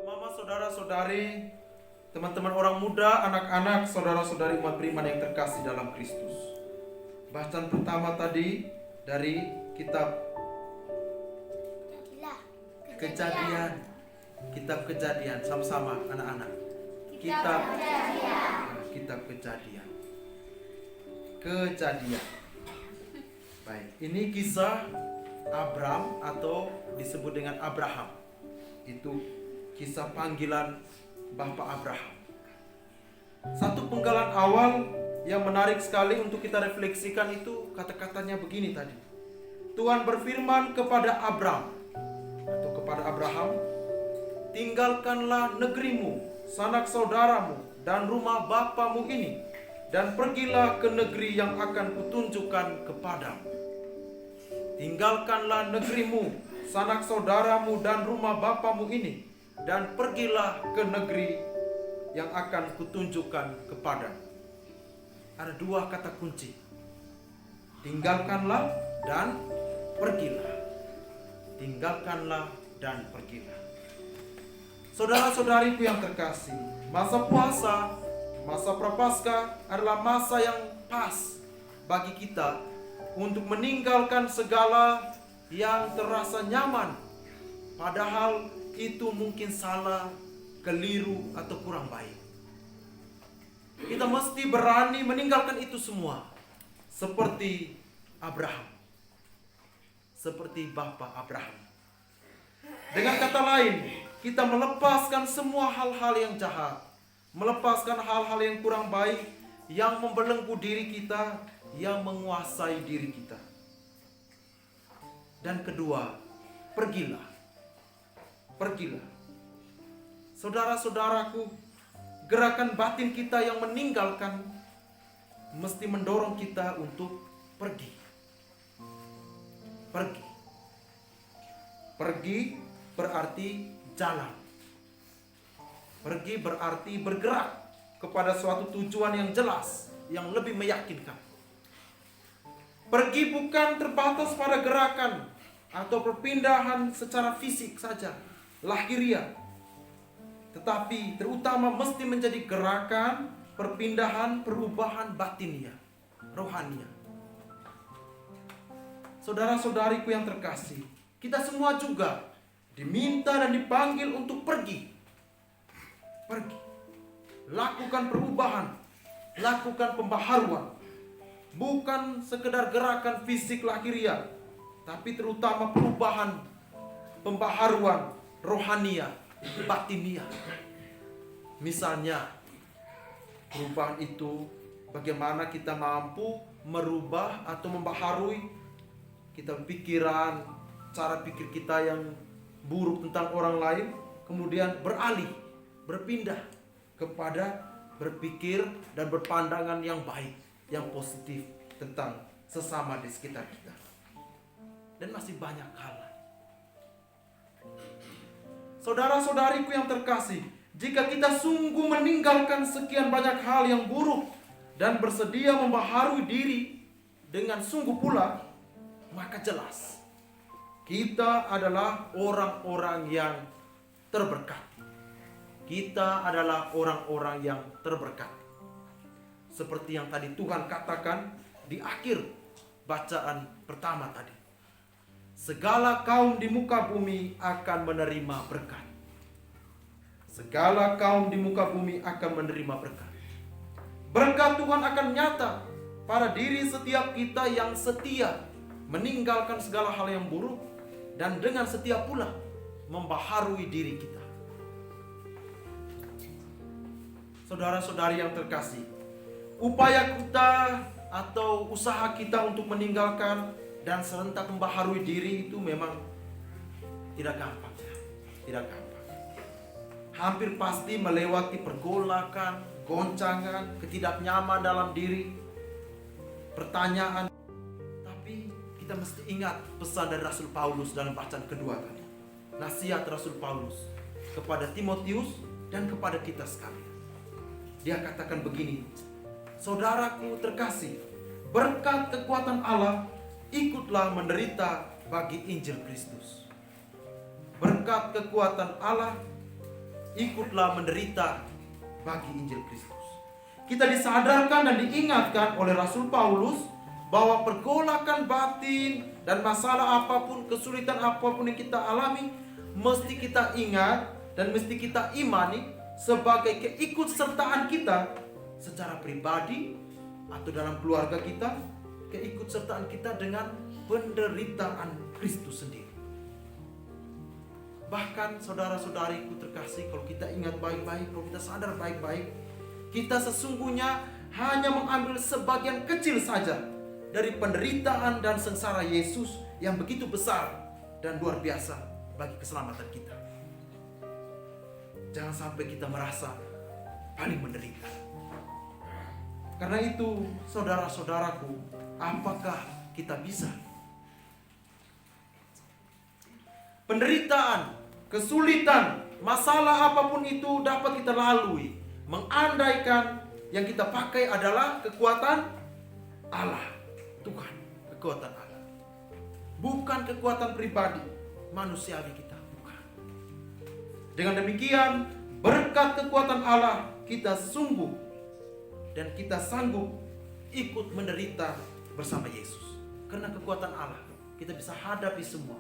Mama, saudara-saudari, teman-teman orang muda, anak-anak, saudara-saudari umat beriman yang terkasih dalam Kristus. Bacaan pertama tadi dari kitab Kejadian. Kitab Kejadian, sama-sama anak-anak. Kitab Kejadian. Baik, ini kisah Abram atau disebut dengan Abraham. Itu kisah panggilan Bapak Abraham. Satu penggalan awal yang menarik sekali untuk kita refleksikan itu kata-katanya begini tadi. Tuhan berfirman kepada Abram atau kepada Abraham, tinggalkanlah negerimu, sanak saudaramu, dan rumah bapamu ini, dan pergilah ke negeri yang akan kutunjukkan kepadamu. Tinggalkanlah negerimu, sanak saudaramu, dan rumah bapamu ini, dan pergilah ke negeri yang akan kutunjukkan kepadamu. Ada dua kata kunci. Tinggalkanlah dan pergilah. Tinggalkanlah dan pergilah. Saudara-saudariku yang terkasih, masa puasa, masa prapaskah adalah masa yang pas bagi kita untuk meninggalkan segala yang terasa nyaman, padahal itu mungkin salah, keliru, atau kurang baik. Kita mesti berani meninggalkan itu semua, seperti Abraham, seperti Bapak Abraham. Dengan kata lain, kita melepaskan semua hal-hal yang jahat, melepaskan hal-hal yang kurang baik, yang membelenggu diri kita, yang menguasai diri kita. Dan kedua, pergilah. Pergilah. Saudara-saudaraku, gerakan batin kita yang meninggalkan mesti mendorong kita untuk pergi. Pergi. Pergi berarti jalan. Pergi berarti bergerak kepada suatu tujuan yang jelas, yang lebih meyakinkan. Pergi bukan terbatas pada gerakan atau perpindahan secara fisik saja, lahiriah, tetapi terutama mesti menjadi gerakan, perpindahan, perubahan batiniah, rohaniah. Saudara-saudariku yang terkasih, kita semua juga diminta dan dipanggil untuk pergi. Pergi. Lakukan perubahan, lakukan pembaharuan. Bukan sekedar gerakan fisik lahiriah, tapi terutama perubahan, pembaharuan rohaniah, batiniah. Misalnya, perubahan itu bagaimana kita mampu merubah atau membaharui kita pikiran, cara pikir kita yang buruk tentang orang lain, kemudian beralih, berpindah kepada berpikir dan berpandangan yang baik, yang positif tentang sesama di sekitar kita. Dan masih banyak hal. Saudara-saudariku yang terkasih, jika kita sungguh meninggalkan sekian banyak hal yang buruk dan bersedia membaharui diri dengan sungguh pula, maka jelas kita adalah orang-orang yang terberkati. Kita adalah orang-orang yang terberkati. Seperti yang tadi Tuhan katakan di akhir bacaan pertama tadi. Segala kaum di muka bumi akan menerima berkat. Segala kaum di muka bumi akan menerima berkat. Berkat Tuhan akan nyata pada diri setiap kita yang setia meninggalkan segala hal yang buruk dan dengan setia pula membaharui diri kita. Saudara-saudari yang terkasih, upaya kita atau usaha kita untuk meninggalkan dan serentak membaharui diri itu memang tidak gampang. Tidak gampang. Hampir pasti melewati pergolakan, goncangan, ketidaknyaman dalam diri, pertanyaan. Tapi kita mesti ingat pesan dari Rasul Paulus dalam bacaan kedua tadi. Nasihat Rasul Paulus kepada Timotius dan kepada kita sekalian. Dia katakan begini, saudaraku terkasih, berkat kekuatan Allah, ikutlah menderita bagi Injil Kristus. berkat kekuatan Allah, ikutlah menderita bagi Injil Kristus. Kita disadarkan dan diingatkan oleh Rasul Paulus bahwa pergolakan batin dan masalah apapun, kesulitan apapun yang kita alami, mesti kita ingat dan mesti kita imani sebagai keikutsertaan kita secara pribadi atau dalam keluarga kita, keikutsertaan kita dengan penderitaan Kristus sendiri. Bahkan saudara-saudariku terkasih, kalau kita ingat baik-baik, kalau kita sadar baik-baik, kita sesungguhnya hanya mengambil sebagian kecil saja dari penderitaan dan sengsara Yesus yang begitu besar dan luar biasa bagi keselamatan kita. Jangan sampai kita merasa paling menderita. Karena itu, saudara-saudaraku, apakah kita bisa? Penderitaan, kesulitan, masalah apapun itu dapat kita lalui, mengandaikan yang kita pakai adalah kekuatan Allah, Tuhan, kekuatan Allah. Bukan kekuatan pribadi, manusiawi kita, bukan. Dengan demikian, berkat kekuatan Allah, kita sungguh dan kita sanggup ikut menderita bersama Yesus. Karena kekuatan Allah, kita bisa hadapi semua.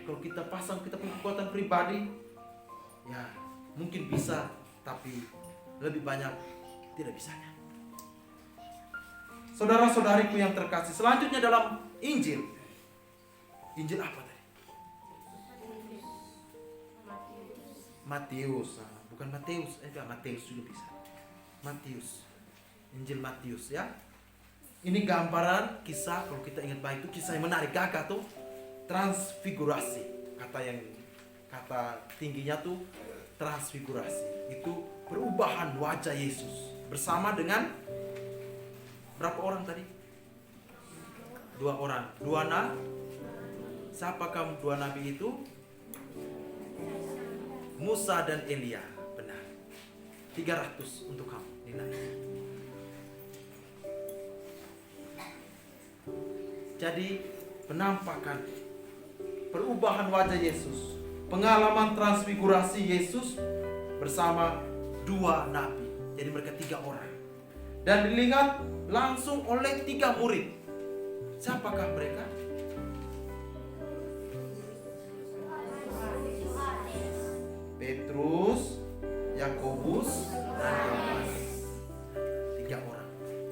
Kalau kita pasang kita punya kekuatan pribadi, ya mungkin bisa, tapi lebih banyak tidak bisanya. Saudara-saudariku yang terkasih, selanjutnya dalam Injil. Injil apa tadi? Matius. Bukan Mateus, Mateus juga bisa. Matius. Injil Matius ya. Ini gambaran kisah, kalau kita ingat baik itu kisah yang menarik, gagah tuh. Transfigurasi, kata tingginya tuh transfigurasi. Itu perubahan wajah Yesus bersama dengan berapa orang tadi? 2 orang. Siapa kamu 2 nabi itu? Musa dan Elia. Benar. 300 untuk kamu nilai. Jadi penampakan perubahan wajah Yesus, pengalaman transfigurasi Yesus bersama 2 nabi. Jadi mereka 3 orang. Dan dilihat langsung oleh 3 murid. Siapakah mereka? Petrus, Yakobus, dan Yohanes. 3 orang.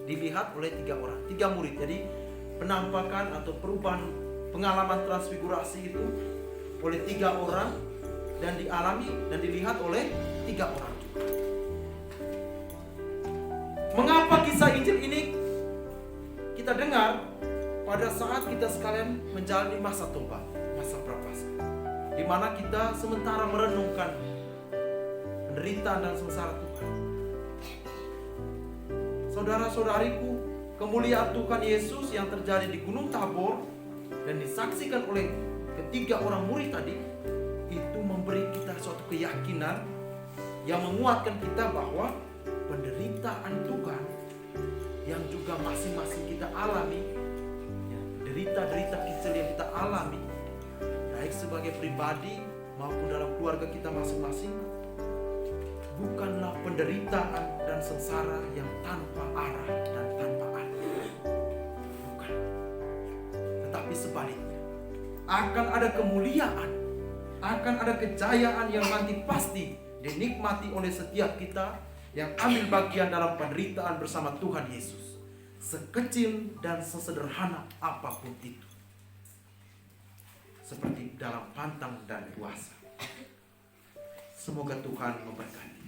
Dilihat oleh 3 orang, 3 murid. Jadi penampakan atau perubahan pengalaman transfigurasi itu oleh 3 orang dan dialami dan dilihat oleh 3 orang juga. Mengapa kisah Injil ini kita dengar pada saat kita sekalian menjalani masa tobat, masa prapaskah, di mana kita sementara merenungkan penderitaan dan sengsara Tuhan. Saudara-saudariku, kemuliaan Tuhan Yesus yang terjadi di Gunung Tabor dan disaksikan oleh ketiga orang murid tadi, itu memberi kita suatu keyakinan yang menguatkan kita bahwa penderitaan Tuhan yang juga masing-masing kita alami, derita-derita kecil yang kita alami, baik sebagai pribadi maupun dalam keluarga kita masing-masing, bukanlah penderitaan dan sengsara yang tanpa arah dan tanpa arti. Bukan. Tetapi sebaliknya, akan ada kemuliaan, akan ada kejayaan yang nanti pasti dinikmati oleh setiap kita yang ambil bagian dalam penderitaan bersama Tuhan Yesus, sekecil dan sesederhana apapun itu, seperti dalam pantang dan puasa. Semoga Tuhan memberkati.